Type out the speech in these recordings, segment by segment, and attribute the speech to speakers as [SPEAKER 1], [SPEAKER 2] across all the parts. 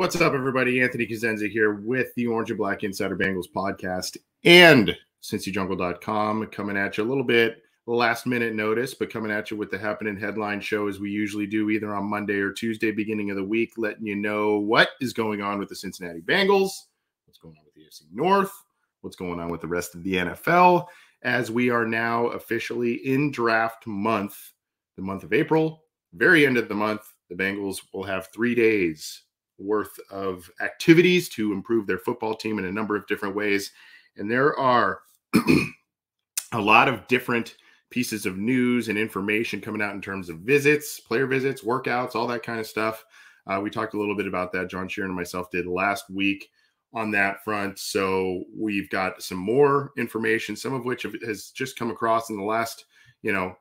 [SPEAKER 1] What's up, everybody? Anthony Cosenza here with the Orange and Black Insider Bengals podcast and CincyJungle.com, coming at you a little bit last minute notice, but coming at you with the Happenin headline show as we usually do either on Monday or Tuesday, beginning of the week, letting you know what is going on with the Cincinnati Bengals, what's going on with the AFC North, what's going on with the rest of the NFL, as we are now officially in draft month, the month of April. Very end of the month, the Bengals will have 3 days worth of activities to improve their football team in a number of different ways. And there are a lot of different pieces of news and information coming out in terms of visits, player visits, workouts, all that kind of stuff. We talked a little bit about that. John Sheeran and myself did last week on that front. So we've got some more information, some of which has just come across in the last,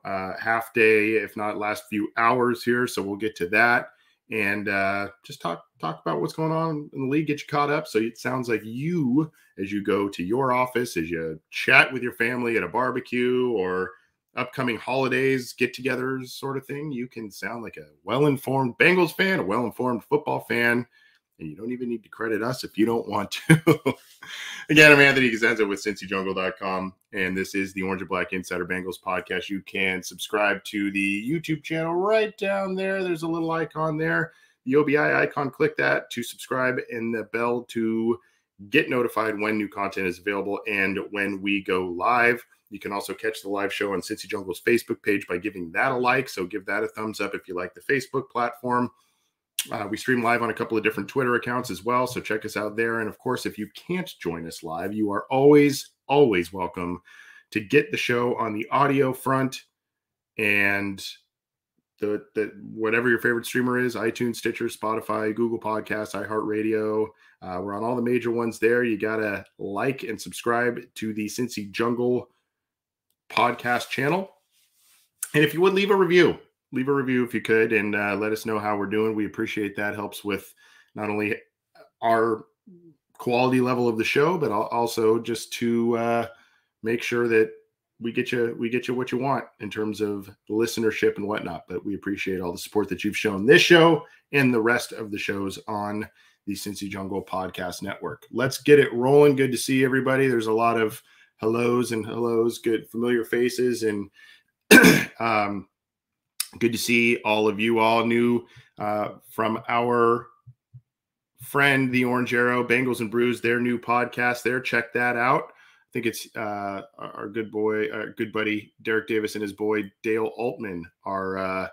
[SPEAKER 1] half day, if not last few hours here. So we'll get to that and just talk about what's going on in the league, get you caught up. So it sounds like you, as you go to your office, as you chat with your family at a barbecue or upcoming holidays, get-togethers sort of thing, you can sound like a well-informed Bengals fan, a well-informed football fan, and you don't even need to credit us if you don't want to. Again, I'm Anthony Cosenza with CincyJungle.com, and this is the Orange and Black Insider Bengals podcast. You can subscribe to the YouTube channel right down there. There's a little icon there. The OBI icon, click that to subscribe, and the bell to get notified when new content is available and when we go live. You can also catch the live show on Cincy Jungle's Facebook page by giving that a like. So give that a thumbs up if you like the Facebook platform. We stream live on a couple of different Twitter accounts as well, so check us out there. And of course, if you can't join us live, you are always welcome to get the show on the audio front and the whatever your favorite streamer is, iTunes, Stitcher, Spotify, Google Podcasts, iHeartRadio. We're on all the major ones there. You got to like and subscribe to the Cincy Jungle podcast channel. And if you would, leave a review if you could, and let us know how we're doing. We appreciate that. Helps with not only our quality level of the show, but also just to make sure that we get you what you want in terms of listenership and whatnot. But we appreciate all the support that you've shown this show and the rest of the shows on the Cincy Jungle Podcast Network. Let's get it rolling. Good to see everybody. There's a lot of hellos, good familiar faces, and good to see all of you all new from our friend, the Orange Arrow, Bengals and Brews, their new podcast there. Check that out. I think it's our good buddy, Derek Davis, and his boy, Dale Altman, are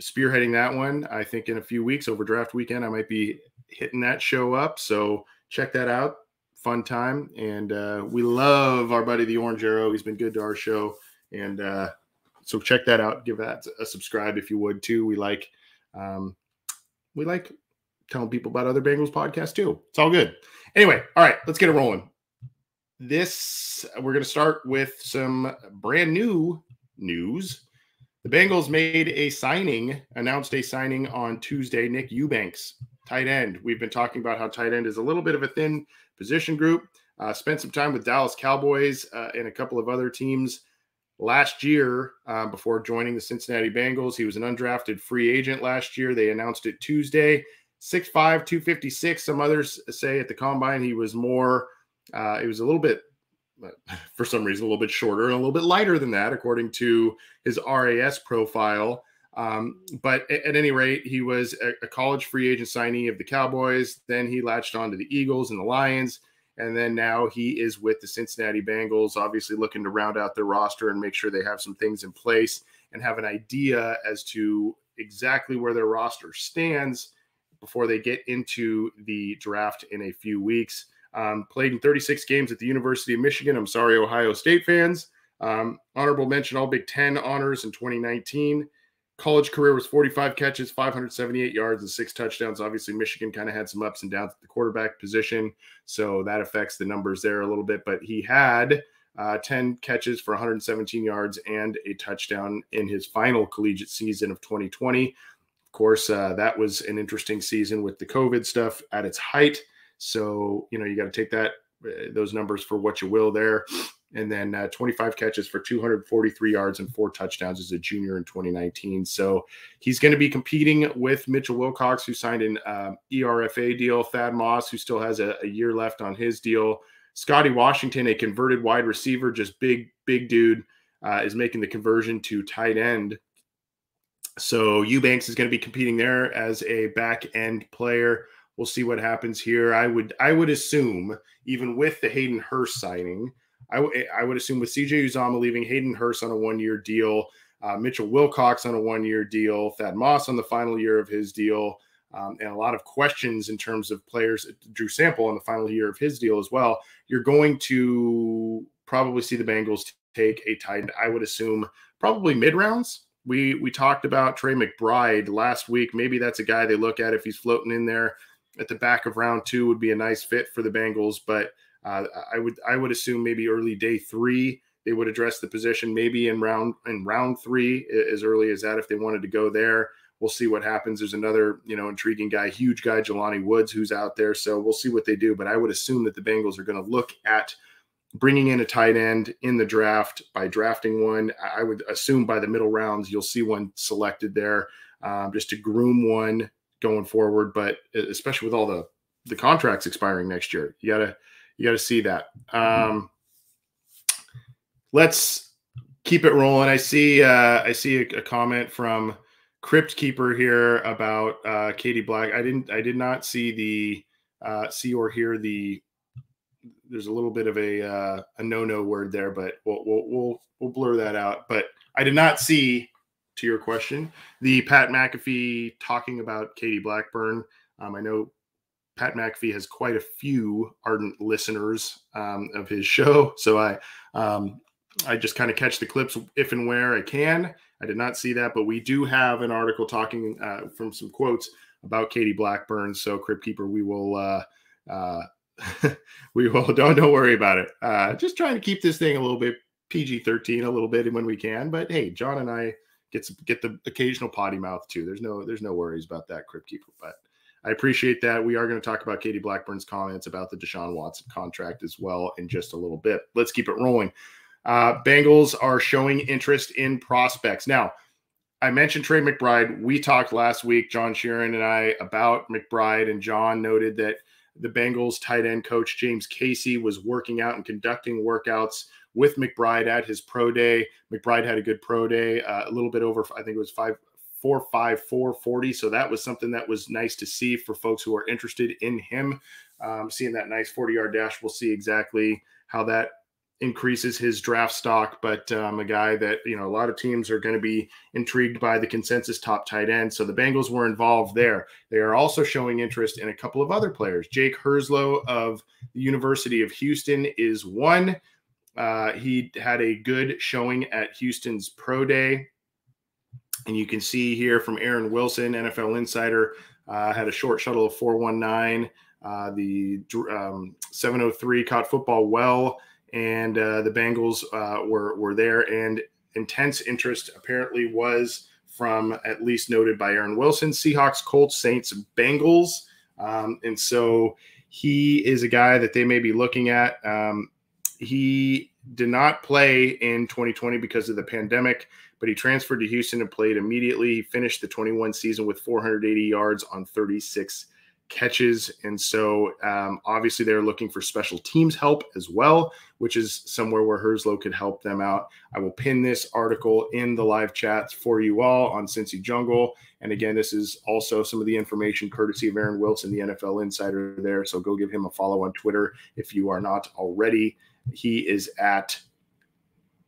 [SPEAKER 1] spearheading that one. I think in a few weeks over draft weekend, I might be hitting that show up. So check that out. Fun time. And we love our buddy, the Orange Arrow. He's been good to our show. And so check that out. Give that a subscribe if you would too. We like telling people about other Bengals podcasts too. It's all good. Anyway, all right, let's get it rolling. We're going to start with some brand new news. The Bengals announced a signing on Tuesday. Nick Eubanks, tight end. We've been talking about how tight end is a little bit of a thin position group. Spent some time with Dallas Cowboys and a couple of other teams last year before joining the Cincinnati Bengals. He was an undrafted free agent last year. They announced it Tuesday. 6'5", 256. Some others say at the combine he was more, it was a little bit, for some reason, a little bit shorter and a little bit lighter than that, according to his RAS profile. But at any rate, he was a college free agent signee of the Cowboys. Then he latched on to the Eagles and the Lions. And then now he is with the Cincinnati Bengals, obviously looking to round out their roster and make sure they have some things in place and have an idea as to exactly where their roster stands before they get into the draft in a few weeks. Played in 36 games at the University of Michigan. I'm sorry, Ohio State fans. Honorable mention, all Big Ten honors in 2019. College career was 45 catches, 578 yards, and 6 touchdowns. Obviously, Michigan kind of had some ups and downs at the quarterback position, so that affects the numbers there a little bit. But he had 10 catches for 117 yards and a touchdown in his final collegiate season of 2020. Of course, that was an interesting season with the COVID stuff at its height. So, you got to take those numbers for what you will there. and then 25 catches for 243 yards and 4 touchdowns as a junior in 2019. So he's going to be competing with Mitchell Wilcox, who signed an ERFA deal, Thad Moss, who still has a year left on his deal. Scotty Washington, a converted wide receiver, just big dude, is making the conversion to tight end. So Eubanks is going to be competing there as a back-end player. We'll see what happens here. I would assume, even with the Hayden Hurst signing, I would assume with CJ Uzomah leaving, Hayden Hurst on a 1-year deal, Mitchell Wilcox on a 1-year deal, Thad Moss on the final year of his deal, and a lot of questions in terms of players. Drew Sample on the final year of his deal as well. You're going to probably see the Bengals take a tight end, I would assume, probably mid-rounds. We talked about Trey McBride last week. Maybe that's a guy they look at if he's floating in there at the back of round 2 would be a nice fit for the Bengals. But I would assume maybe early day 3 they would address the position. Maybe in round 3 as early as that if they wanted to go there. We'll see what happens. There's another intriguing guy, huge guy, Jelani Woods, who's out there. So we'll see what they do. But I would assume that the Bengals are going to look at bringing in a tight end in the draft by drafting one. I would assume by the middle rounds you'll see one selected there, just to groom one going forward. But especially with all the contracts expiring next year, you gotta see that. Let's keep it rolling. I see a comment from Crypt Keeper here about Katie Black. I did not see see or hear the. There's a little bit of a no word there, but we'll blur that out. But I did not see, to your question, the Pat McAfee talking about Katie Blackburn. I know Pat McAfee has quite a few ardent listeners of his show, so I just kind of catch the clips if and where I can. I did not see that, but we do have an article talking from some quotes about Katie Blackburn. So Crypt Keeper, we will don't worry about it. Just trying to keep this thing a little bit PG-13 a little bit when we can. But hey, John and I get the occasional potty mouth too. There's no worries about that, Crypt Keeper. But I appreciate that. We are going to talk about Katie Blackburn's comments about the Deshaun Watson contract as well in just a little bit. Let's keep it rolling. Bengals are showing interest in prospects. Now, I mentioned Trey McBride. We talked last week, John Sheeran and I, about McBride, and John noted that the Bengals tight end coach, James Casey, was working out and conducting workouts with McBride at his pro day. McBride had a good pro day, a little bit over, I think it was 4.5, 4.40. So that was something that was nice to see for folks who are interested in him. Seeing that nice 40-yard dash, we'll see exactly how that increases his draft stock. But a guy that, a lot of teams are going to be intrigued by, the consensus top tight end. So the Bengals were involved there. They are also showing interest in a couple of other players. Jake Herzlo of the University of Houston is one. He had a good showing at Houston's pro day. And you can see here from Aaron Wilson, NFL Insider, had a short shuttle of 4.19. The 7.03 caught football well. And the Bengals were there, and intense interest apparently was from, at least noted by Aaron Wilson, Seahawks, Colts, Saints, Bengals. And so he is a guy that they may be looking at. He did not play in 2020 because of the pandemic, but he transferred to Houston and played immediately. He finished the 21 season with 480 yards on 36 catches. And so obviously they're looking for special teams help as well, which is somewhere where Herzlo could help them out. I will pin this article in the live chats for you all on Cincy Jungle. And again, this is also some of the information courtesy of Aaron Wilson, the NFL Insider there. So go give him a follow on Twitter if you are not already. He is at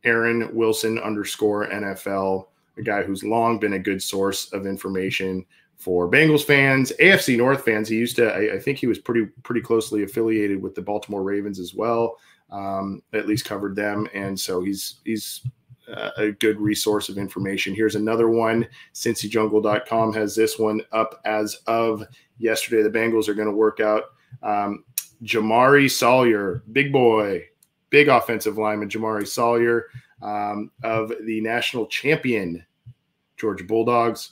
[SPEAKER 1] Aaron Wilson _NFL, a guy who's long been a good source of information for Bengals fans, AFC North fans. He used to, I think he was pretty closely affiliated with the Baltimore Ravens as well, at least covered them. And so he's a good resource of information. Here's another one. CincyJungle.com has this one up as of yesterday. The Bengals are going to work out Jamari Sawyer, big boy, big offensive lineman, Jamari Sawyer of the national champion Georgia Bulldogs.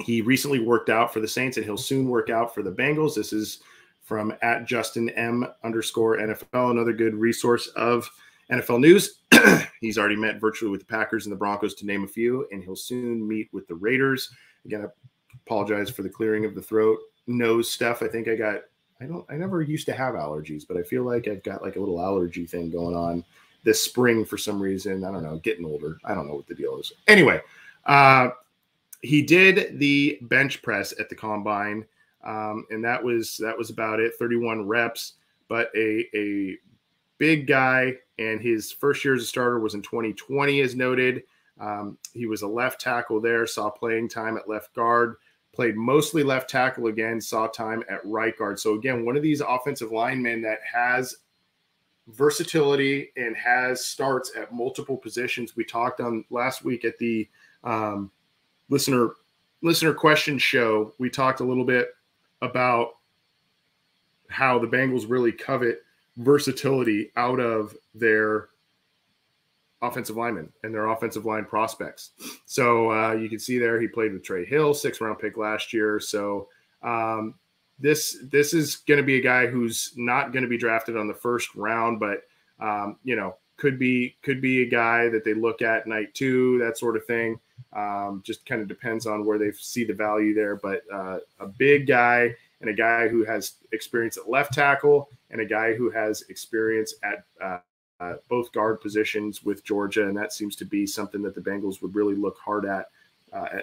[SPEAKER 1] He recently worked out for the Saints, and he'll soon work out for the Bengals. This is from @JustinM_NFL, another good resource of NFL news, he's already met virtually with the Packers and the Broncos, to name a few, and he'll soon meet with the Raiders. Again, I apologize for the clearing of the throat. Nose stuff. I think I never used to have allergies, but I feel like I've got like a little allergy thing going on this spring for some reason. I don't know, getting older. I don't know what the deal is. Anyway, he did the bench press at the combine, and that was about it. 31 reps, but a big guy, and his first year as a starter was in 2020, as noted. He was a left tackle there, saw playing time at left guard, played mostly left tackle again, saw time at right guard. So again, one of these offensive linemen that has versatility and has starts at multiple positions. We talked on last week at the listener question show. We talked a little bit about how the Bengals really covet versatility out of their offensive linemen and their offensive line prospects. So you can see there he played with Trey Hill, 6th-round pick last year. So this is going to be a guy who's not going to be drafted on the first round, but could be a guy that they look at night 2, that sort of thing. Just kind of depends on where they see the value there. But a big guy, and a guy who has experience at left tackle, and a guy who has experience at both guard positions with Georgia, and that seems to be something that the Bengals would really look hard at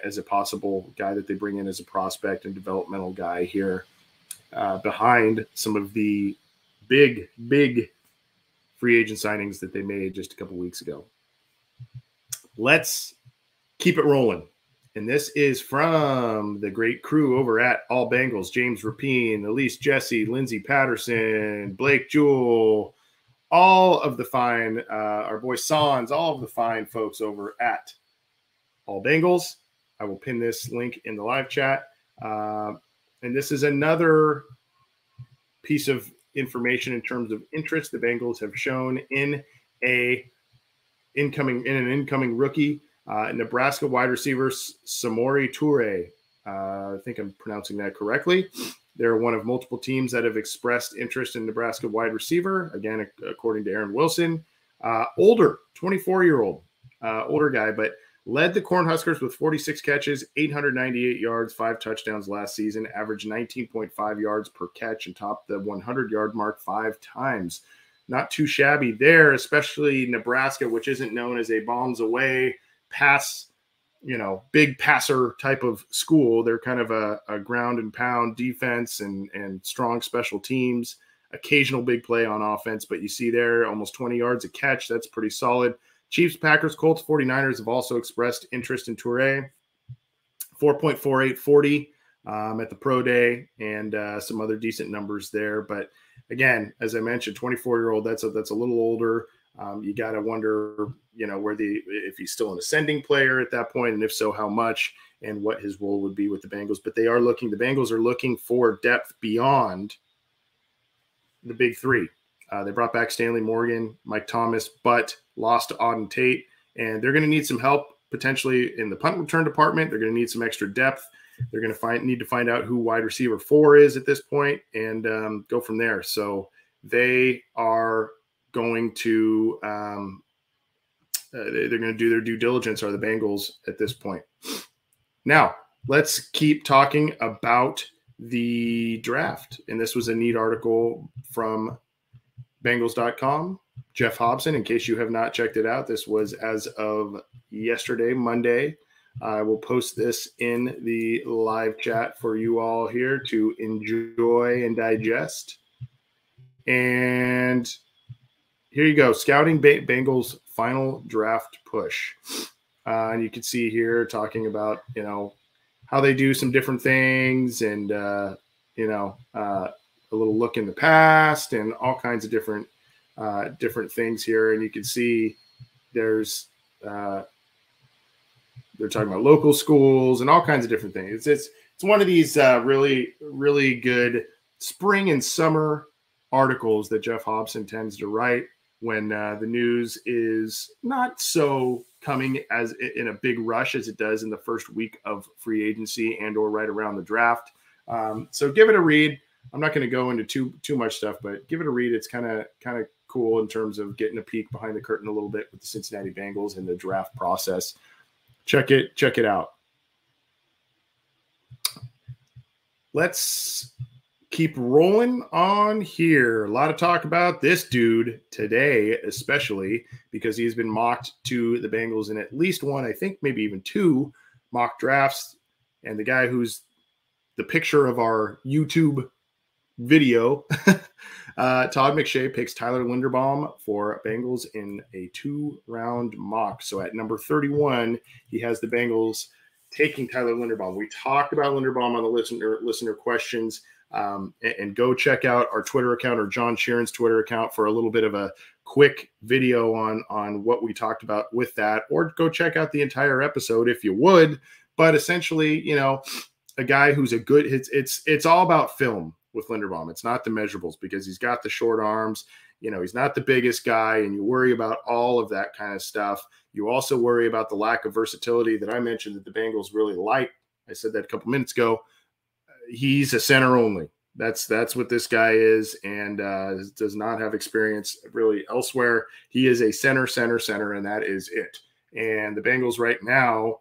[SPEAKER 1] as a possible guy that they bring in as a prospect and developmental guy here behind some of the big free agent signings that they made just a couple weeks ago. Let's keep it rolling. And this is from the great crew over at All Bengals: James Rapine, Elise Jesse, Lindsey Patterson, Blake Jewell, all of the fine, our boy Sans, all of the fine folks over at All Bengals. I will pin this link in the live chat. And this is another piece of information in terms of interest the Bengals have shown in an incoming rookie, Nebraska wide receiver Samori Toure. I think I'm pronouncing that correctly. They're one of multiple teams that have expressed interest in Nebraska wide receiver. Again, according to Aaron Wilson, older, 24-year-old, older guy, but led the Cornhuskers with 46 catches, 898 yards, 5 touchdowns last season, averaged 19.5 yards per catch, and topped the 100-yard mark 5 times. Not too shabby there, especially Nebraska, which isn't known as a bombs away pass, big passer type of school. They're kind of a ground and pound defense and strong special teams, occasional big play on offense. But you see there almost 20 yards a catch. That's pretty solid. Chiefs, Packers, Colts, 49ers have also expressed interest in Toure. 4.48 40 at the pro day, and some other decent numbers there. But again, as I mentioned, 24-year-old, that's a little older. You got to wonder, if he's still an ascending player at that point, and if so, how much, and what his role would be with the Bengals. But the Bengals are looking for depth beyond the big three. They brought back Stanley Morgan, Mike Thomas, but lost to Auden Tate, and they're going to need some help potentially in the punt return department. They're going to need some extra depth. They're going to need to find out who wide receiver 4 is at this point, and go from there. So they are going to they're going to do their due diligence, are the Bengals at this point. Now let's keep talking about the draft, and this was a neat article from Bengals.com. Jeff Hobson, in case you have not checked it out, this was as of yesterday, Monday. I will post this in the live chat for you all here to enjoy and digest. And here you go. Scouting Bengals final draft push. And you can see here talking about, how they do some different things, and, a little look in the past, and all kinds of different things here. And you can see there's they're talking about local schools and all kinds of different things. It's one of these really, really good spring and summer articles that Jeff Hobson tends to write when the news is not so coming as in a big rush as it does in the first week of free agency and or right around the draft. So give it a read. I'm not going to go into too much stuff, but give it a read. It's kind of cool in terms of getting a peek behind the curtain a little bit with the Cincinnati Bengals and the draft process. Check it out. Let's keep rolling on here. A lot of talk about this dude today, especially because he's been mocked to the Bengals in at least one, I think maybe even two mock drafts. And the guy who's the picture of our YouTube video, Todd McShay picks Tyler Linderbaum for Bengals in a 2-round mock. So at number 31, he has the Bengals taking Tyler Linderbaum. We talked about Linderbaum on the listener questions. And go check out our Twitter account or John Sheeran's Twitter account for a little bit of a quick video on what we talked about with that, or go check out the entire episode if you would. But essentially, you know, a guy who's a good, it's all about film with Linderbaum. It's not the measurables, because he's got the short arms. You know, he's not the biggest guy, and you worry about all of that kind of stuff. You also worry about the lack of versatility that I mentioned that the Bengals really like. I said that a couple minutes ago. He's a center only. That's what this guy is, and does not have experience really elsewhere. He is a center, and that is it. And the Bengals right now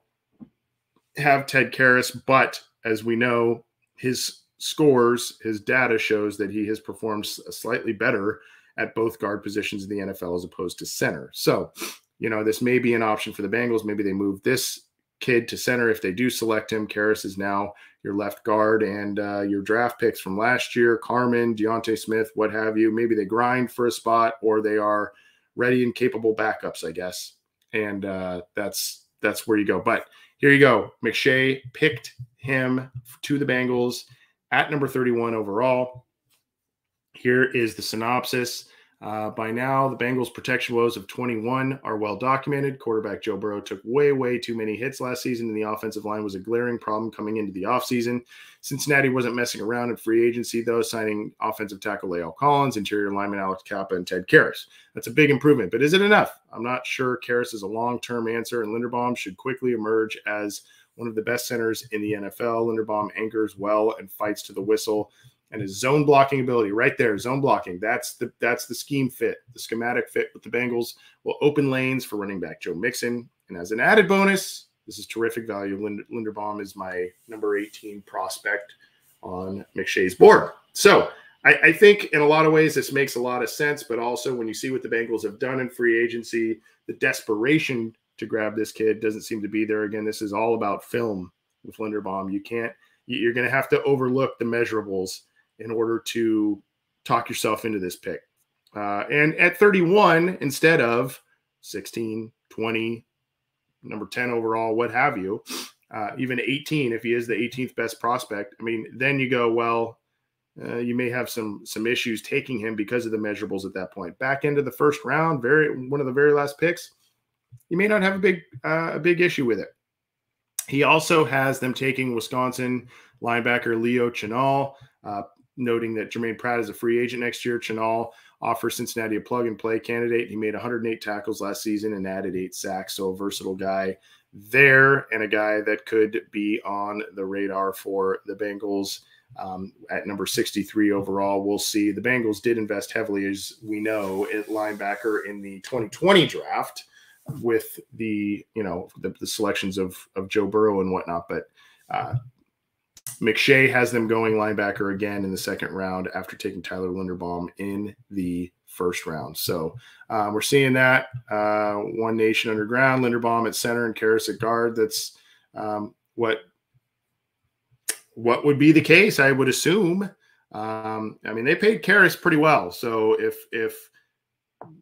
[SPEAKER 1] have Ted Karras, but as we know, his scores, his data shows that he has performed slightly better at both guard positions in the NFL as opposed to center. So, you know, this may be an option for the Bengals. Maybe they move this kid to center if they do select him. Karras is now your left guard, and your draft picks from last year, Carmen, Deontay Smith, what have you. Maybe they grind for a spot, or they are ready and capable backups, I guess. And that's where you go. But here you go. McShay picked him to the Bengals at number 31 overall. Here is the synopsis. By now, the Bengals' protection woes of 21 are well documented. Quarterback Joe Burrow took way too many hits last season, and the offensive line was a glaring problem coming into the offseason. Cincinnati wasn't messing around in free agency, though, signing offensive tackle La'el Collins, interior lineman Alex Kappa, and Ted Karras. That's a big improvement, but is it enough? I'm not sure. Karras is a long-term answer, and Linderbaum should quickly emerge as one of the best centers in the NFL. Linderbaum anchors well and fights to the whistle. And his zone blocking ability right there, zone blocking, that's the scheme fit, the schematic fit with the Bengals will open lanes for running back Joe Mixon. And as an added bonus, this is terrific value. Linderbaum is my number 18 prospect on McShay's board. So I think in a lot of ways this makes a lot of sense, but also when you see what the Bengals have done in free agency, the desperation to grab this kid doesn't seem to be there. Again, this is all about film with Linderbaum. You're going to have to overlook the measurables in order to talk yourself into this pick. And at 31, instead of 16, 20, number 10 overall, what have you, even 18, if he is the 18th best prospect, I mean, then you go, well, you may have some issues taking him because of the measurables at that point. Back into the first round, one of the very last picks, you may not have a big issue with it. He also has them taking Wisconsin linebacker Leo Chenal, noting that Jermaine Pratt is a free agent next year. Chenal offers Cincinnati a plug-and-play candidate. He made 108 tackles last season and added 8 sacks, so a versatile guy there, and a guy that could be on the radar for the Bengals at number 63 overall. We'll see. The Bengals did invest heavily, as we know, at linebacker in the 2020 draft with the selections of Joe Burrow and whatnot, but McShay has them going linebacker again in the second round after taking Tyler Linderbaum in the first round. So we're seeing that one nation underground, Linderbaum at center and Karras at guard. That's what would be the case, I would assume. I mean, they paid Karras pretty well. So if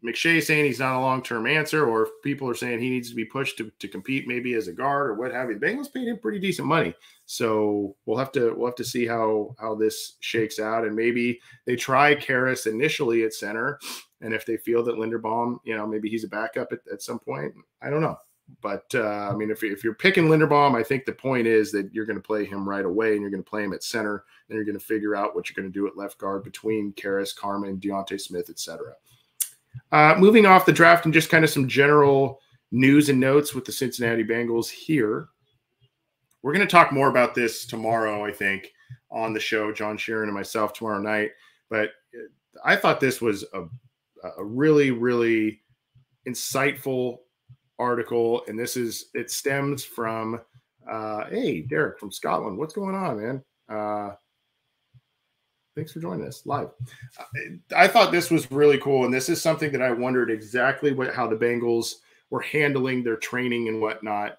[SPEAKER 1] McShay is saying he's not a long-term answer, or if people are saying he needs to be pushed to compete maybe as a guard or what have you, the Bengals paid him pretty decent money. So we'll have to see how this shakes out, and maybe they try Karras initially at center, and if they feel that Linderbaum, maybe he's a backup at some point, I don't know. But I mean, if you're picking Linderbaum, I think the point is that you're going to play him right away, and you're going to play him at center, and you're going to figure out what you're going to do at left guard between Karras, Carmen, Deontay Smith, etc. Moving off the draft and just kind of some general news and notes with the Cincinnati Bengals here. We're going to talk more about this tomorrow, I think, on the show, John Sheeran and myself tomorrow night. But I thought this was a a really, really insightful article. And it stems from, hey, Derek from Scotland. What's going on, man? Thanks for joining us live. I thought this was really cool. And this is something that I wondered exactly how the Bengals were handling their training and whatnot.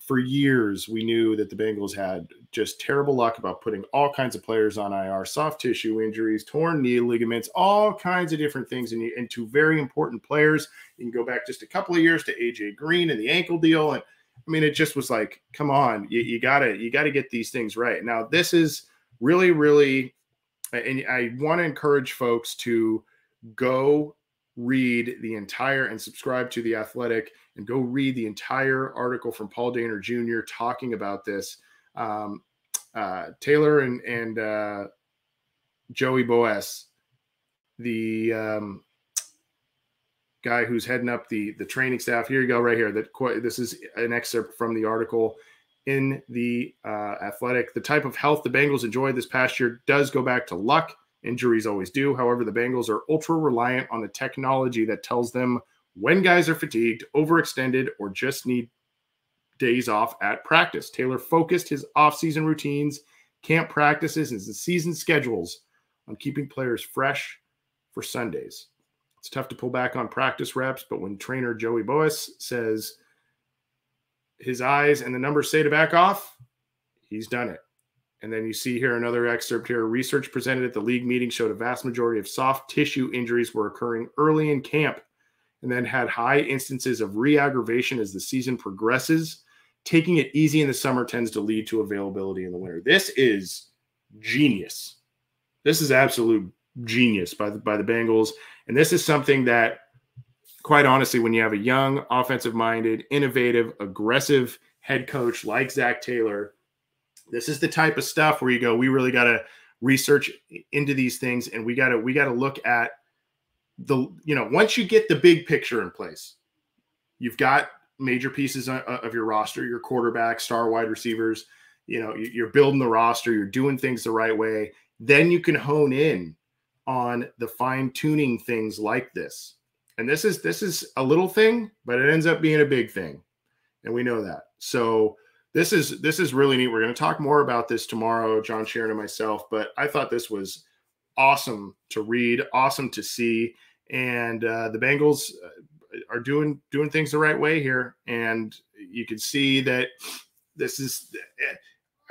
[SPEAKER 1] For years, we knew that the Bengals had just terrible luck about putting all kinds of players on IR, soft tissue injuries, torn knee ligaments, all kinds of different things, and to very important players. You can go back just a couple of years to AJ Green and the ankle deal, and I mean, it just was like, come on, you gotta get these things right. Now, this is really, really, and I want to encourage folks to go read the entire and subscribe to The Athletic and go read the entire article from Paul Dehner Jr. talking about this. Taylor and Joey Boas, the guy who's heading up the training staff. Here you go, right here. This is an excerpt from the article in the Athletic. The type of health the Bengals enjoyed this past year does go back to luck. Injuries always do. However, the Bengals are ultra reliant on the technology that tells them when guys are fatigued, overextended, or just need days off at practice. Taylor focused his offseason routines, camp practices, and the season schedules on keeping players fresh for Sundays. It's tough to pull back on practice reps, but when trainer Joey Boas says his eyes and the numbers say to back off, he's done it. And then you see here another excerpt here. Research presented at the league meeting showed a vast majority of soft tissue injuries were occurring early in camp and then had high instances of re-aggravation as the season progresses. Taking it easy in the summer tends to lead to availability in the winter. This is genius. This is absolute genius by the Bengals. And this is something that, quite honestly, when you have a young, offensive-minded, innovative, aggressive head coach like Zach Taylor, this is the type of stuff where you go, we really got to research into these things, and we got to look at once you get the big picture in place, you've got major pieces of your roster, your quarterback, star wide receivers, you're building the roster, you're doing things the right way. Then you can hone in on the fine tuning things like this. And this is a little thing, but it ends up being a big thing. And we know that. So this is really neat. We're going to talk more about this tomorrow, John Sharon and myself, but I thought this was awesome to read, awesome to see. And the Bengals are doing things the right way here. And you can see that this is,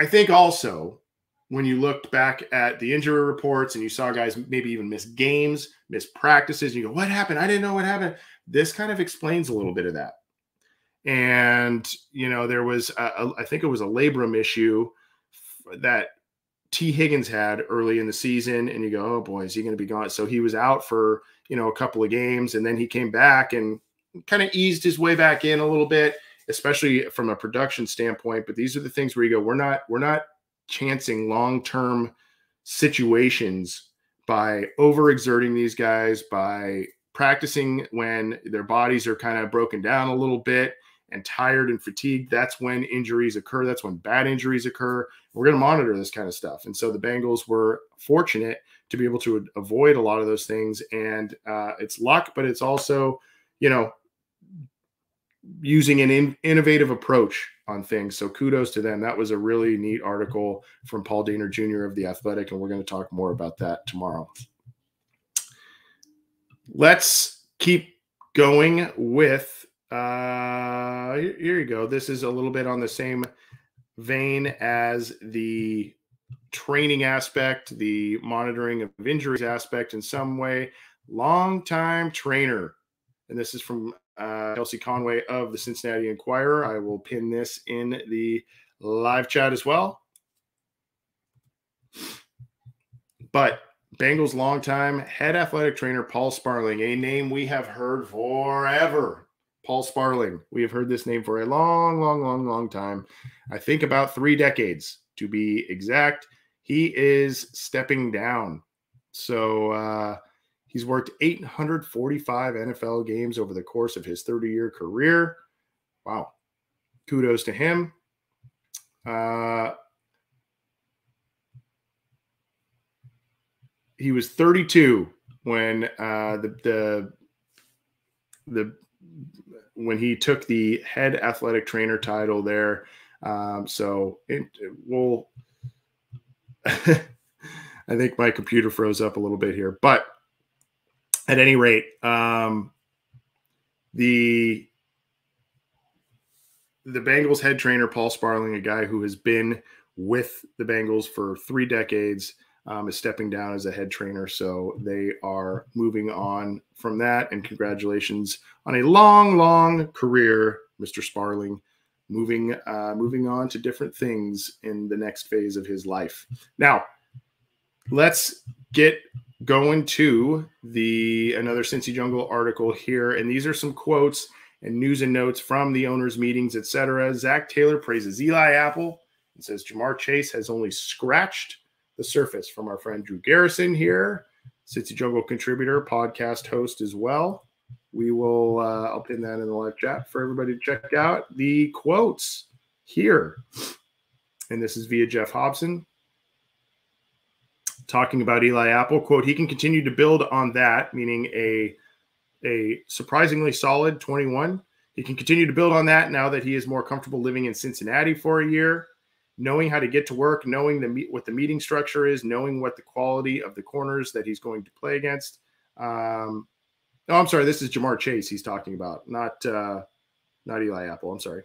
[SPEAKER 1] I think also when you looked back at the injury reports and you saw guys maybe even miss games, miss practices, and you go, what happened? I didn't know what happened. This kind of explains a little bit of that. And, there was, I think it was a labrum issue that T. Higgins had early in the season. And you go, oh boy, is he going to be gone? So he was out for, a couple of games, and then he came back and kind of eased his way back in a little bit, especially from a production standpoint. But these are the things where you go, we're not chancing long-term situations by overexerting these guys, by practicing when their bodies are kind of broken down a little bit and tired and fatigued. That's when injuries occur. That's when bad injuries occur. We're going to monitor this kind of stuff. And so the Bengals were fortunate to be able to avoid a lot of those things. And it's luck, but it's also, using an innovative approach on things. So kudos to them. That was a really neat article from Paul Dehner Jr. of The Athletic, and we're going to talk more about that tomorrow. Let's keep going with, here you go. This is a little bit on the same vein as the training aspect, the monitoring of injuries aspect in some way. Longtime trainer, and this is from Kelsey Conway of the Cincinnati Enquirer. I will pin this in the live chat as well. But Bengals longtime head athletic trainer Paul Sparling, a name we have heard forever. Paul Sparling. We have heard this name for a long time. I think about 3 decades to be exact. He is stepping down. So he's worked 845 NFL games over the course of his 30-year career. Wow. Kudos to him. He was 32 when when he took the head athletic trainer title there. So it will. I think my computer froze up a little bit here, but at any rate, the Bengals head trainer, Paul Sparling, a guy who has been with the Bengals for 3 decades, is stepping down as a head trainer. So they are moving on from that. And congratulations on a long, long career, Mr. Sparling, moving on to different things in the next phase of his life. Now, let's get going to another Cincy Jungle article here. And these are some quotes and news and notes from the owners' meetings, etc. Zach Taylor praises Eli Apple and says Jamar Chase has only scratched the surface, from our friend Drew Garrison here, Cincy Jungle contributor, podcast host as well. We will, I'll pin that in the live chat for everybody to check out the quotes here. And this is via Jeff Hobson talking about Eli Apple. Quote, he can continue to build on that, meaning a surprisingly solid 21. He can continue to build on that now that he is more comfortable living in Cincinnati for a year, knowing how to get to work, knowing what the meeting structure is, knowing what the quality of the corners that he's going to play against. No, I'm sorry. This is Jamar Chase he's talking about, not Eli Apple. I'm sorry.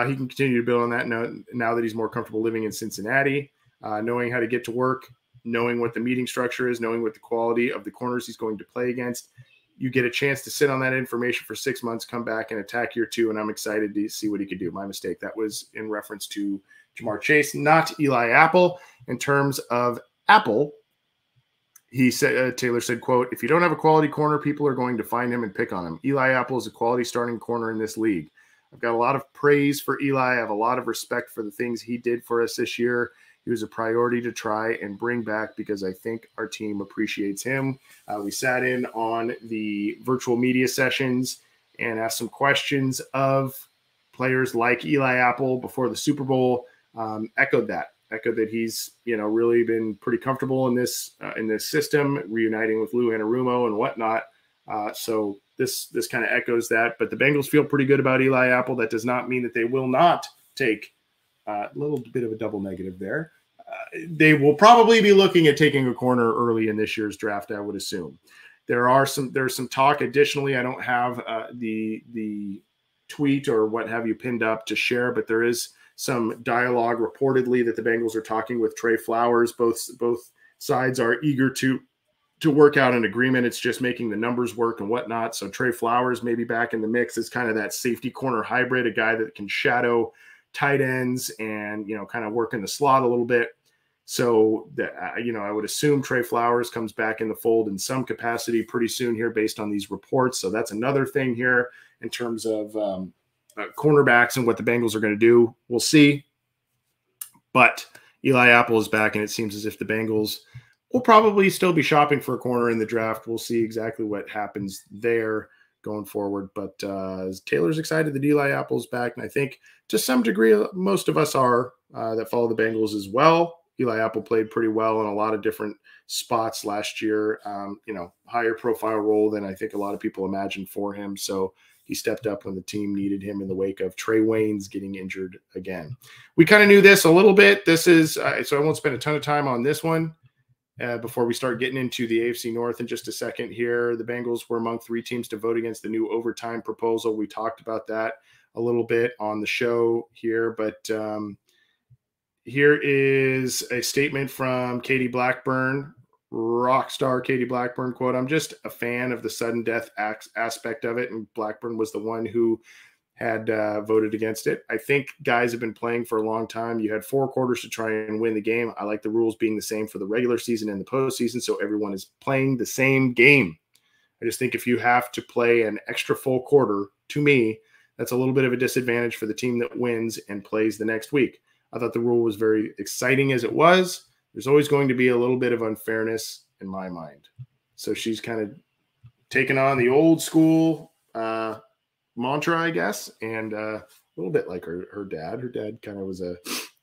[SPEAKER 1] He can continue to build on that now that he's more comfortable living in Cincinnati, knowing how to get to work, knowing what the meeting structure is, knowing what the quality of the corners he's going to play against. You get a chance to sit on that information for 6 months, come back and attack year 2, and I'm excited to see what he could do. My mistake. That was in reference to Jamar Chase, not Eli Apple. In terms of Apple, he said, Taylor said, quote, if you don't have a quality corner, people are going to find him and pick on him. Eli Apple is a quality starting corner in this league. I've got a lot of praise for Eli. I have a lot of respect for the things he did for us this year. He was a priority to try and bring back because I think our team appreciates him. We sat in on the virtual media sessions and asked some questions of players like Eli Apple before the Super Bowl. Echoed that he's really been pretty comfortable in this system, reuniting with Lou Anarumo and whatnot. So this kind of echoes that. But the Bengals feel pretty good about Eli Apple. That does not mean that they will not take a little bit of a double negative there. They will probably be looking at taking a corner early in this year's draft, I would assume. There's some talk. Additionally, I don't have the tweet or what have you pinned up to share, but there is some dialogue reportedly that the Bengals are talking with Trey Flowers. Both sides are eager to work out an agreement. It's just making the numbers work and whatnot. So Trey Flowers may be back in the mix as kind of that safety corner hybrid, a guy that can shadow tight ends and, kind of work in the slot a little bit. So that, I would assume Trey Flowers comes back in the fold in some capacity pretty soon here based on these reports. So that's another thing here in terms of cornerbacks and what the Bengals are going to do. We'll see. But Eli Apple is back, and it seems as if the Bengals will probably still be shopping for a corner in the draft. We'll see exactly what happens there going forward. But Taylor's excited that Eli Apple's back, and I think to some degree most of us are that follow the Bengals as well. Eli Apple played pretty well in a lot of different spots last year, higher profile role than I think a lot of people imagined for him. So he stepped up when the team needed him in the wake of Trey Waynes getting injured again. We kind of knew this a little bit. This is so I won't spend a ton of time on this one before we start getting into the AFC North in just a second here. The Bengals were among 3 teams to vote against the new overtime proposal. We talked about that a little bit on the show here, but here is a statement from Katie Blackburn, rock star Katie Blackburn, quote, I'm just a fan of the sudden death aspect of it. And Blackburn was the one who had voted against it. I think guys have been playing for a long time. You had 4 quarters to try and win the game. I like the rules being the same for the regular season and the postseason, so everyone is playing the same game. I just think if you have to play an extra full quarter, to me, that's a little bit of a disadvantage for the team that wins and plays the next week. I thought the rule was very exciting as it was. There's always going to be a little bit of unfairness in my mind. So she's kind of taken on the old school mantra, I guess, and a little bit like her dad. Her dad kind of was a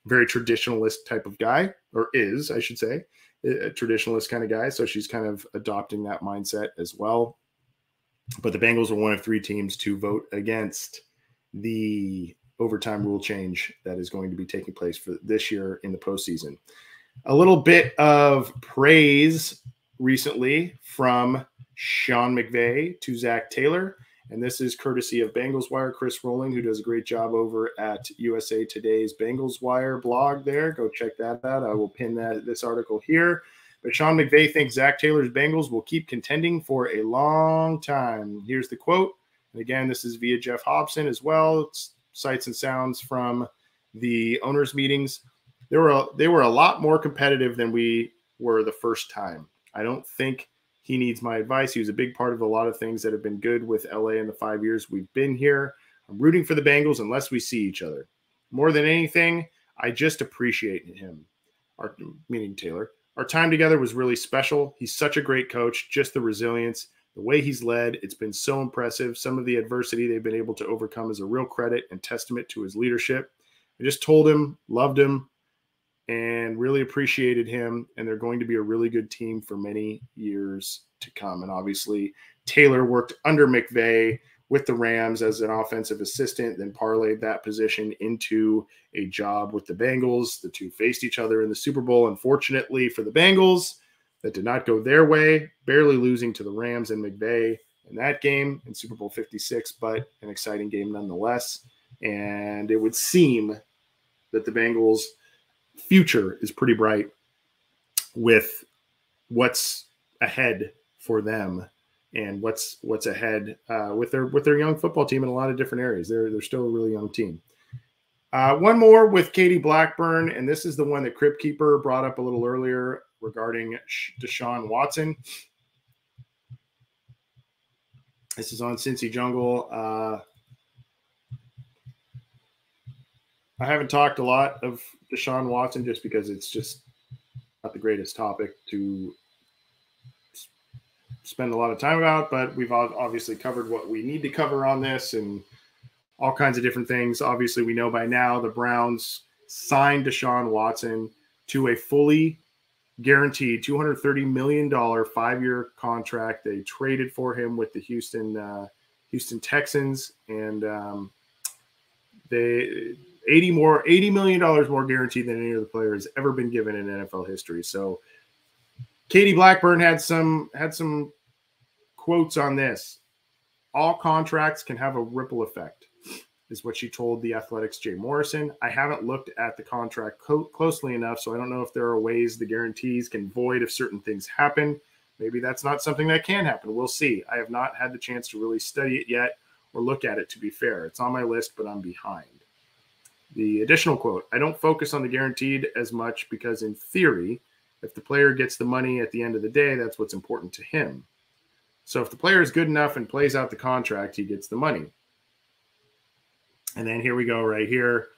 [SPEAKER 1] very traditionalist type of guy, or is, I should say. a traditionalist kind of guy, so she's kind of adopting that mindset as well. But the Bengals are one of 3 teams to vote against the overtime rule change that is going to be taking place for this year in the postseason. A little bit of praise recently from Sean McVay to Zach Taylor, and this is courtesy of Bengals Wire, Chris Rowling, who does a great job over at USA Today's Bengals Wire blog there. Go check that out. I will pin this article here. But Sean McVay thinks Zach Taylor's Bengals will keep contending for a long time. Here's the quote. And again, this is via Jeff Hobson as well. It's sights and sounds from the owners' meetings. They were a lot more competitive than we were the first time. I don't think he needs my advice. He was a big part of a lot of things that have been good with LA in the 5 years we've been here. I'm rooting for the Bengals unless we see each other. More than anything, I just appreciate him, meaning Taylor. Our time together was really special. He's such a great coach, just the resilience, the way he's led. It's been so impressive. Some of the adversity they've been able to overcome is a real credit and testament to his leadership. I just told him, loved him, and really appreciated him. And they're going to be a really good team for many years to come. And obviously, Taylor worked under McVay with the Rams as an offensive assistant, then parlayed that position into a job with the Bengals. The two faced each other in the Super Bowl. Unfortunately for the Bengals, that did not go their way, barely losing to the Rams and McVay in that game in Super Bowl 56, but an exciting game nonetheless. And it would seem that the Bengals' future is pretty bright with what's ahead for them and what's ahead with their young football team in a lot of different areas. They're still a really young team. One more with Katie Blackburn, and this is the one that Crypt Keeper brought up a little earlier regarding Deshaun Watson. This is on Cincy Jungle. I haven't talked a lot of Deshaun Watson just because it's just not the greatest topic to spend a lot of time about, but we've obviously covered what we need to cover on this and all kinds of different things. Obviously, we know by now the Browns signed Deshaun Watson to a fully guaranteed $230 million 5-year contract. They traded for him with the Houston Texans, and they $80 million more guaranteed than any other player has ever been given in NFL history. So Katie Blackburn had some quotes on this. All contracts can have a ripple effect, is what she told The Athletic's Jay Morrison. I haven't looked at the contract closely enough, so I don't know if there are ways the guarantees can void if certain things happen. Maybe that's not something that can happen. We'll see. I have not had the chance to really study it yet or look at it, to be fair. It's on my list, but I'm behind. The additional quote, I don't focus on the guaranteed as much because in theory, if the player gets the money at the end of the day, that's what's important to him. So if the player is good enough and plays out the contract, he gets the money. And then here we go right here.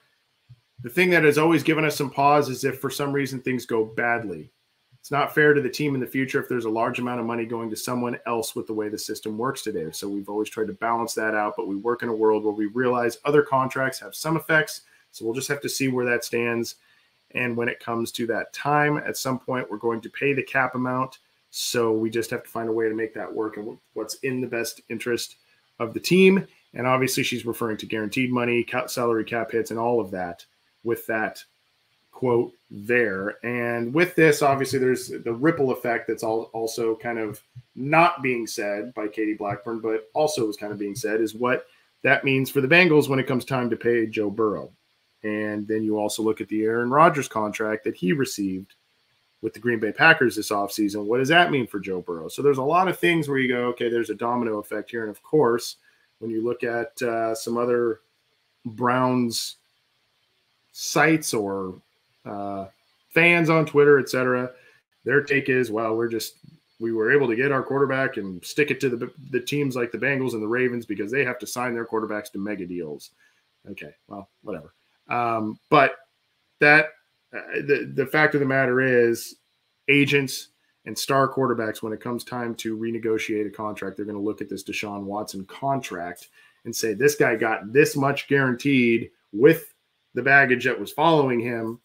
[SPEAKER 1] The thing that has always given us some pause is if for some reason things go badly. It's not fair to the team in the future if there's a large amount of money going to someone else with the way the system works today. So we've always tried to balance that out, but we work in a world where we realize other contracts have some effects. So we'll just have to see where that stands. And when it comes to that time, at some point, we're going to pay the cap amount. So we just have to find a way to make that work and what's in the best interest of the team. And obviously she's referring to guaranteed money, salary cap hits, and all of that with that quote there. And with this, obviously there's the ripple effect that's also kind of not being said by Katie Blackburn, but also is kind of being said is what that means for the Bengals when it comes time to pay Joe Burrow. And then you also look at the Aaron Rodgers contract that he received with the Green Bay Packers this offseason. What does that mean for Joe Burrow? So there's a lot of things where you go, okay, there's a domino effect here. And of course, when you look at some other Browns sites or fans on Twitter, etc., their take is, well, we were able to get our quarterback and stick it to the teams like the Bengals and the Ravens because they have to sign their quarterbacks to mega deals. Okay, well, whatever. But that the fact of the matter is agents and star quarterbacks, when it comes time to renegotiate a contract, they're going to look at this Deshaun Watson contract and say, this guy got this much guaranteed with the baggage that was following him.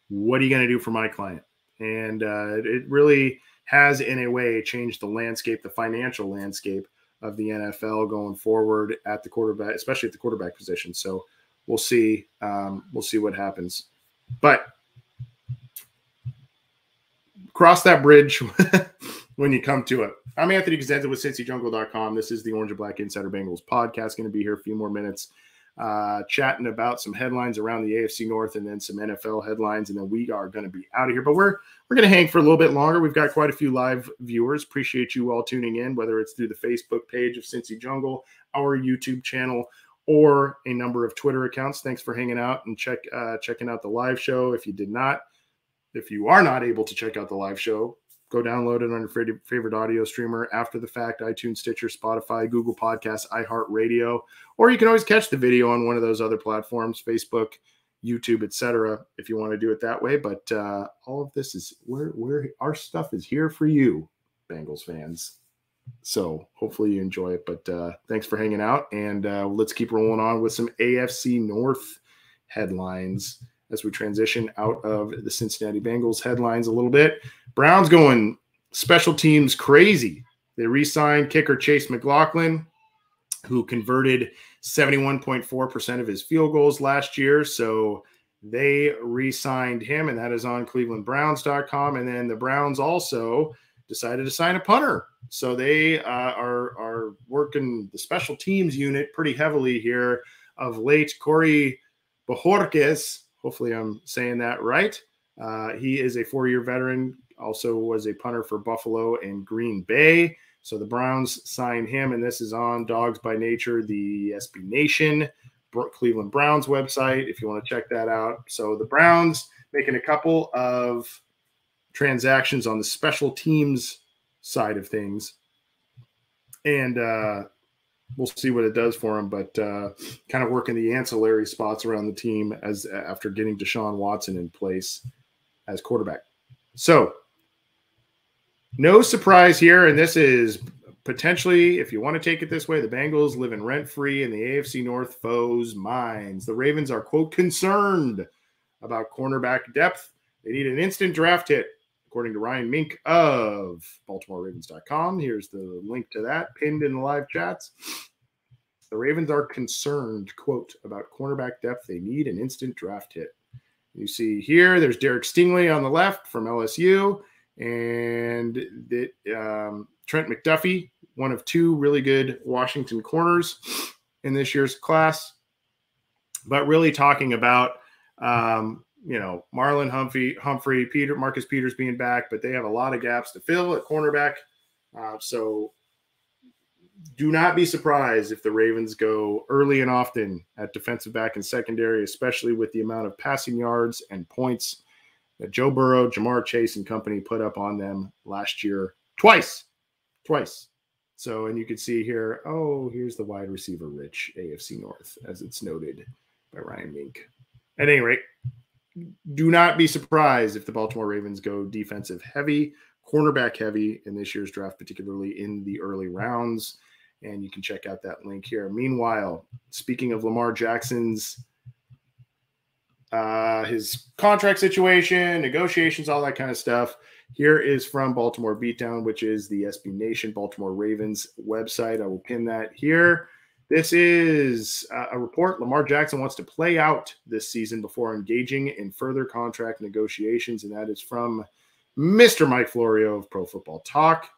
[SPEAKER 1] What are you going to do for my client? And it really has, in a way, changed the landscape, the financial landscape of the NFL going forward at the quarterback, especially at the quarterback position. So we'll see. We'll see what happens. But cross that bridge when you come to it. I'm Anthony Cosenza with CincyJungle.com. This is the Orange and Black Insider Bengals podcast. Going to be here a few more minutes chatting about some headlines around the AFC North and then some NFL headlines, and then we are going to be out of here. But we're going to hang for a little bit longer. We've got quite a few live viewers. Appreciate you all tuning in, whether it's through the Facebook page of Cincy Jungle, our YouTube channel, or a number of Twitter accounts. Thanks for hanging out and checking out the live show. If you are not able to check out the live show, go download it on your favorite audio streamer after the fact: iTunes, Stitcher, Spotify, Google Podcasts, iHeartRadio, or you can always catch the video on one of those other platforms, Facebook, YouTube, etc., if you want to do it that way. But all of this is where our stuff is here for you, Bengals fans. So hopefully you enjoy it. But thanks for hanging out, and let's keep rolling on with some AFC North headlines as we transition out of the Cincinnati Bengals headlines a little bit. Browns going special teams crazy. They re-signed kicker Chase McLaughlin, who converted 71.4% of his field goals last year. So they re-signed him, and that is on clevelandbrowns.com. And then the Browns also decided to sign a punter. So they are working the special teams unit pretty heavily here of late. Corey Bojorquez, hopefully I'm saying that right. He is a 4-year veteran, also was a punter for Buffalo and Green Bay. So the Browns signed him, and this is on Dogs by Nature, the SB Nation, Cleveland Browns website, if you want to check that out. So the Browns making a couple of transactions on the special teams side of things. And we'll see what it does for him, but kind of working the ancillary spots around the team after getting Deshaun Watson in place as quarterback. So no surprise here, and this is potentially, if you want to take it this way, the Bengals living rent-free in the AFC North foes' minds. The Ravens are, quote, concerned about cornerback depth. They need an instant draft hit, according to Ryan Mink of BaltimoreRavens.com. Here's the link to that pinned in the live chats. The Ravens are concerned, quote, about cornerback depth. They need an instant draft hit. You see here, there's Derek Stingley on the left from LSU, and Trent McDuffie, one of two really good Washington corners in this year's class. But really talking about, Marlon Humphrey, Marcus Peters being back, but they have a lot of gaps to fill at cornerback. So do not be surprised if the Ravens go early and often at defensive back and secondary, especially with the amount of passing yards and points that Joe Burrow, Jamar Chase, and company put up on them last year twice. So, and you can see here, here's the wide receiver rich AFC North, as it's noted by Ryan Mink. At any rate, do not be surprised if the Baltimore Ravens go defensive heavy, cornerback heavy in this year's draft, particularly in the early rounds. And you can check out that link here. Meanwhile, speaking of Lamar Jackson's his contract situation, negotiations, all that kind of stuff, here is from Baltimore Beatdown, which is the SB Nation Baltimore Ravens website. I will pin that here. This is a report. Lamar Jackson wants to play out this season before engaging in further contract negotiations, and that is from Mr. Mike Florio of Pro Football Talk.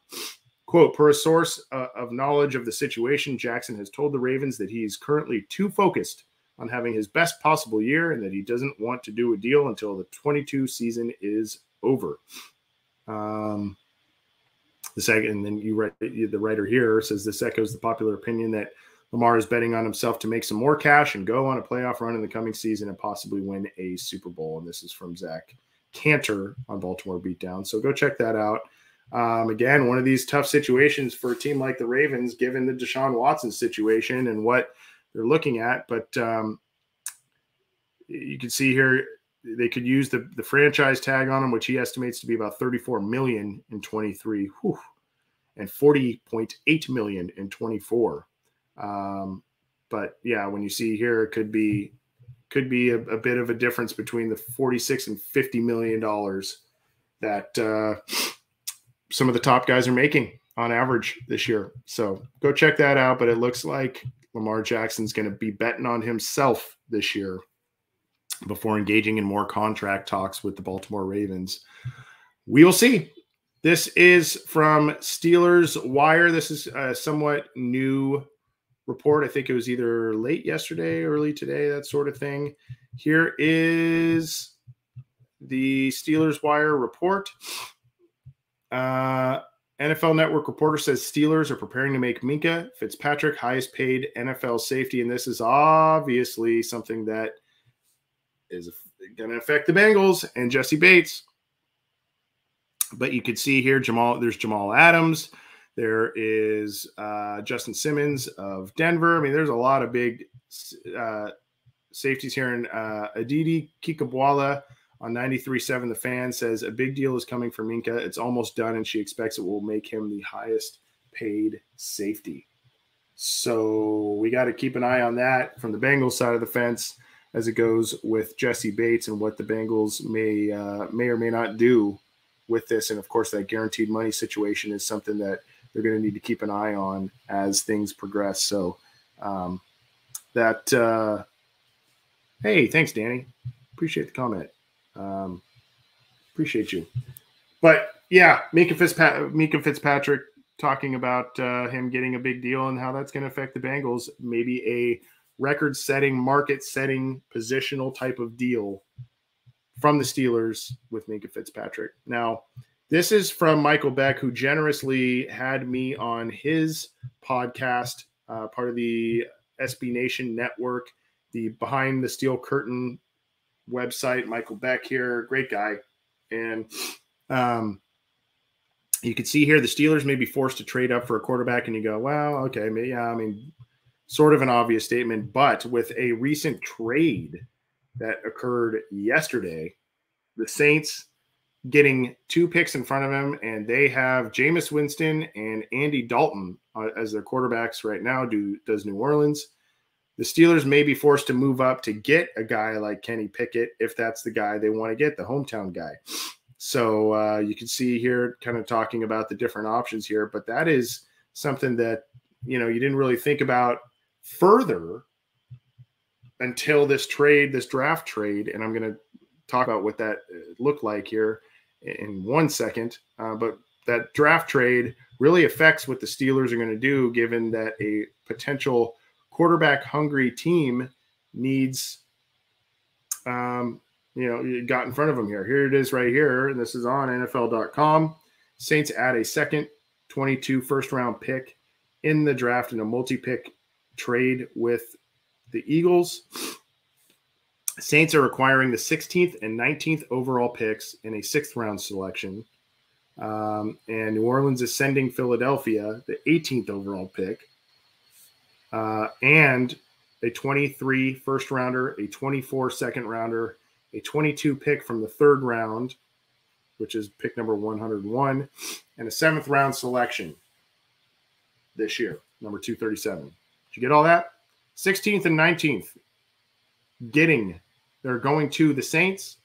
[SPEAKER 1] Quote, per a source of knowledge of the situation, Jackson has told the Ravens that he is currently too focused on having his best possible year and that he doesn't want to do a deal until the 22 season is over. The second, and then the writer here says this echoes the popular opinion that Lamar is betting on himself to make some more cash and go on a playoff run in the coming season and possibly win a Super Bowl. And this is from Zach Cantor on Baltimore Beatdown. So go check that out. Again, one of these tough situations for a team like the Ravens, given the Deshaun Watson situation and what they're looking at. But you can see here they could use the franchise tag on him, which he estimates to be about $34 million in 23, and $40.8 million in 24. But yeah, when you see here, it could be a bit of a difference between the $46 and $50 million that some of the top guys are making on average this year. So go check that out. But it looks like Lamar Jackson's going to be betting on himself this year before engaging in more contract talks with the Baltimore Ravens. We will see. This is from Steelers Wire. This is a somewhat new report. I think it was either late yesterday, early today, that sort of thing. Here is the Steelers Wire report. NFL Network reporter says Steelers are preparing to make Minkah Fitzpatrick highest paid NFL safety. And this is obviously something that is going to affect the Bengals and Jesse Bates. But you could see here, there's Jamal Adams. There is Justin Simmons of Denver. I mean, there's a lot of big safeties here. And Aditi Kikabwala on 93.7, the fan says a big deal is coming for Minkah. It's almost done, and she expects it will make him the highest paid safety. So we got to keep an eye on that from the Bengals side of the fence as it goes with Jesse Bates and what the Bengals may or may not do with this. And, of course, that guaranteed money situation is something that they're going to need to keep an eye on as things progress. So hey, thanks, Danny. Appreciate the comment. Appreciate you. But, yeah, Minkah Fitzpatrick talking about him getting a big deal and how that's going to affect the Bengals, maybe a record-setting, market-setting, positional type of deal from the Steelers with Minkah Fitzpatrick. Now, this is from Michael Beck, who generously had me on his podcast, part of the SB Nation network, the Behind the Steel Curtain website. Michael Beck here, great guy. And you can see here the Steelers may be forced to trade up for a quarterback, and you go, well, okay, yeah, I mean, sort of an obvious statement, but with a recent trade that occurred yesterday, the Saints getting 2 picks in front of him, and they have Jameis Winston and Andy Dalton as their quarterbacks right now, does New Orleans. The Steelers may be forced to move up to get a guy like Kenny Pickett if that's the guy they want to get, the hometown guy. So you can see here kind of talking about the different options here, but that is something that, you didn't really think about further until this draft trade, and I'm going to talk about what that looked like here in 1 second. But that draft trade really affects what the Steelers are going to do, given that a potential quarterback-hungry team needs, got in front of them here. Here it is right here, and this is on NFL.com. Saints add a second 22 first-round pick in the draft in a multi-pick trade with the Eagles. Saints are acquiring the 16th and 19th overall picks in a 6th-round selection. And New Orleans is sending Philadelphia the 18th overall pick and a 23 first-rounder, a 24 second-rounder, a 22 pick from the 3rd round, which is pick number 101, and a 7th-round selection this year, number 237. Did you get all that? 16th and 19th they're going to the Saints.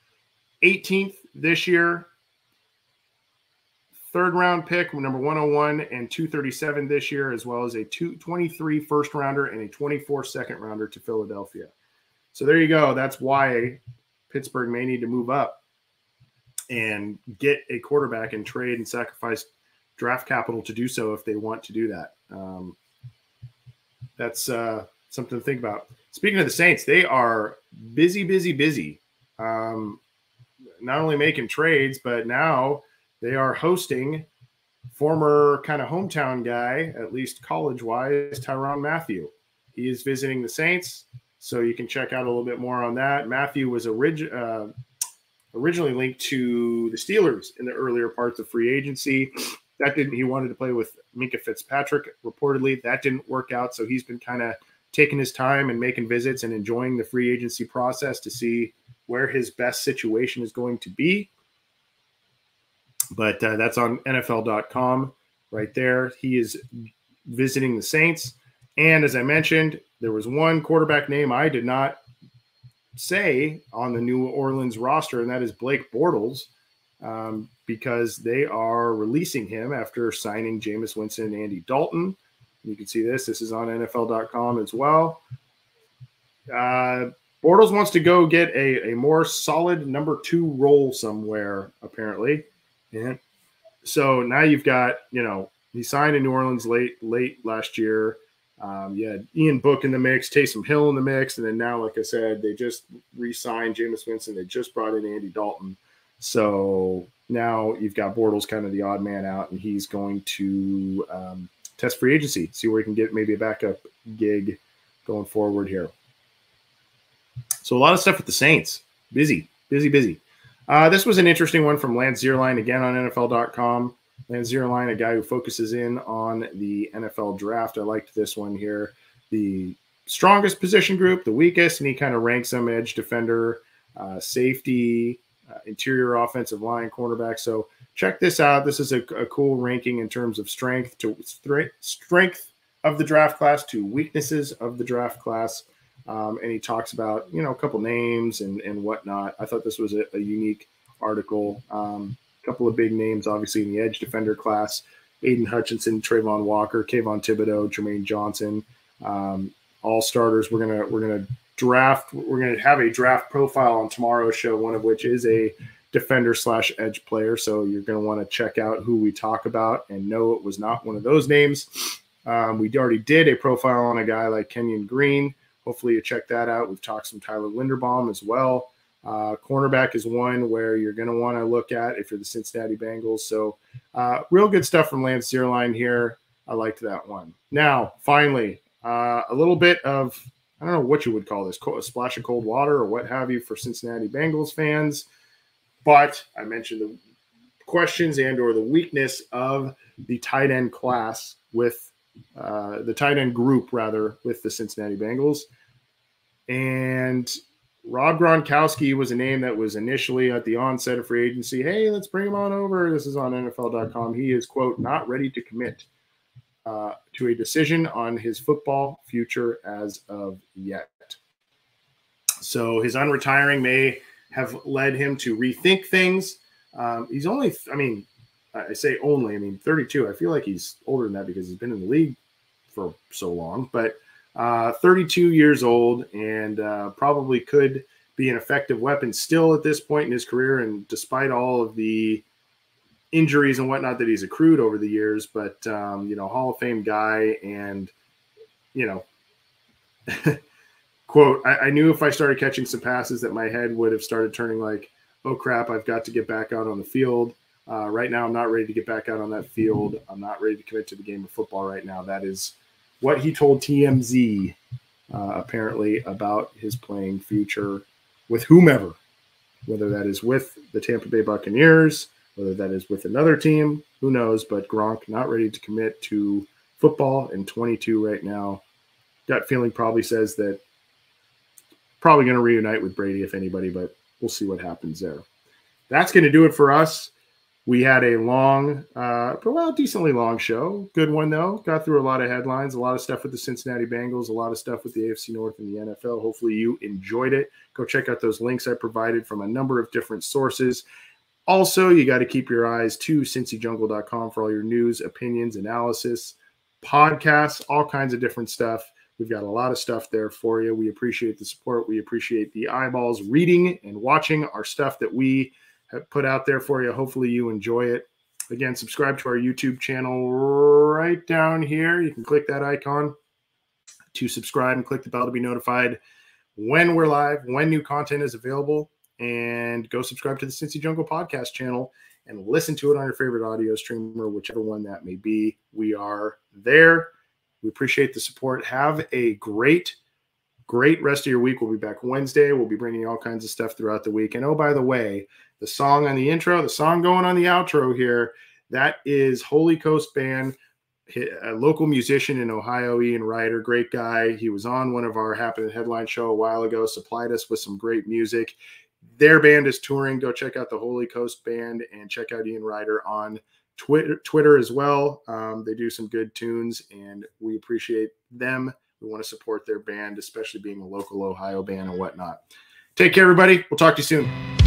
[SPEAKER 1] 18th this year, 3rd round pick, number 101 and 237 this year, as well as a 23 first rounder and a 24 second rounder to Philadelphia. So there you go. That's why Pittsburgh may need to move up and get a quarterback and trade and sacrifice draft capital to do so if they want to do that. That's something to think about. Speaking of the Saints, they are busy. Not only making trades, but now they are hosting former kind of hometown guy, at least college-wise, Tyrann Mathieu. He is visiting the Saints, so you can check out a little bit more on that. Mathieu was originally linked to the Steelers in the earlier parts of free agency. He wanted to play with Minkah Fitzpatrick, reportedly. That didn't work out, so he's been kind of taking his time and making visits and enjoying the free agency process to see where his best situation is going to be. But that's on NFL.com right there. He is visiting the Saints. And as I mentioned, there was one quarterback name I did not say on the New Orleans roster, and that is Blake Bortles. because they are releasing him after signing Jameis Winston and Andy Dalton. You can see this. This is on NFL.com as well. Bortles wants to go get a more solid number 2 role somewhere, apparently. And so now you've got, he signed in New Orleans late last year. You had Ian Book in the mix, Taysom Hill in the mix, and then now, like I said, they just re-signed Jameis Winston. They just brought in Andy Dalton. So now you've got Bortles kind of the odd man out, and he's going to test free agency, see where he can get maybe a backup gig going forward here. So a lot of stuff with the Saints. Busy. This was an interesting one from Lance Zierlein, again on NFL.com. Lance Zierlein, a guy who focuses in on the NFL draft. I liked this one here. The strongest position group, the weakest, and he kind of ranks them: edge defender, safety, interior offensive line, cornerback. So check this out. This is a cool ranking in terms of strength of the draft class to weaknesses of the draft class. And he talks about, a couple names and whatnot. I thought this was a unique article. A couple of big names, obviously, in the edge defender class: Aiden Hutchinson, Trayvon Walker, Kayvon Thibodeau, Jermaine Johnson, all starters. We're gonna draft. We're gonna have a draft profile on tomorrow's show, one of which is a defender/edge player. So you're gonna want to check out who we talk about and know it was not one of those names. We already did a profile on a guy like Kenyon Green. Hopefully you check that out. We've talked some Tyler Linderbaum as well. Cornerback is one where you're going to want to look at if you're the Cincinnati Bengals. So real good stuff from Lance Zierlein here. I liked that one. Now, finally, a little bit of, I don't know what you would call this, a splash of cold water or what have you for Cincinnati Bengals fans. But I mentioned the questions and or the weakness of the tight end class with the tight end group, rather, with the Cincinnati Bengals. And Rob Gronkowski was a name that was initially at the onset of free agency. Hey, let's bring him on over. This is on NFL.com. He is, quote, not ready to commit to a decision on his football future as of yet. So his unretiring may have led him to rethink things. He's only, I say only, 32. I feel like he's older than that because he's been in the league for so long. But 32 years old and probably could be an effective weapon still at this point in his career. And despite all of the injuries and whatnot that he's accrued over the years, but, Hall of Fame guy and, quote, I knew if I started catching some passes that my head would have started turning like, oh, crap, I've got to get back out on the field. Right now, I'm not ready to get back out on that field. I'm not ready to commit to the game of football right now. That is what he told TMZ, apparently, about his playing future with whomever, whether that is with the Tampa Bay Buccaneers, whether that is with another team, who knows, but Gronk not ready to commit to football in 22 right now. Gut feeling probably says that probably going to reunite with Brady, if anybody, but we'll see what happens there. That's going to do it for us. We had a long, decently long show. Good one, though. Got through a lot of headlines, a lot of stuff with the Cincinnati Bengals, a lot of stuff with the AFC North and the NFL. Hopefully you enjoyed it. Go check out those links I provided from a number of different sources. Also, you got to keep your eyes to cincyjungle.com for all your news, opinions, analysis, podcasts, all kinds of different stuff. We've got a lot of stuff there for you. We appreciate the support. We appreciate the eyeballs reading and watching our stuff that we have put out there for you. Hopefully you enjoy it. Again, subscribe to our YouTube channel right down here. You can click that icon to subscribe and click the bell to be notified when we're live, when new content is available, and go subscribe to the Cincy Jungle podcast channel and listen to it on your favorite audio streamer, whichever one that may be. We are there. We appreciate the support. Have a great rest of your week. We'll be back Wednesday. We'll be bringing you all kinds of stuff throughout the week. And oh, by the way, the song on the intro, the song going on the outro here, that is Holy Coast Band, a local musician in Ohio, Ian Ryder, great guy. He was on one of our Happenin headline show a while ago, supplied us with some great music. Their band is touring. Go check out the Holy Coast Band and check out Ian Ryder on Twitter as well. They do some good tunes, and we appreciate them. We want to support their band, especially being a local Ohio band and whatnot. Take care, everybody. We'll talk to you soon.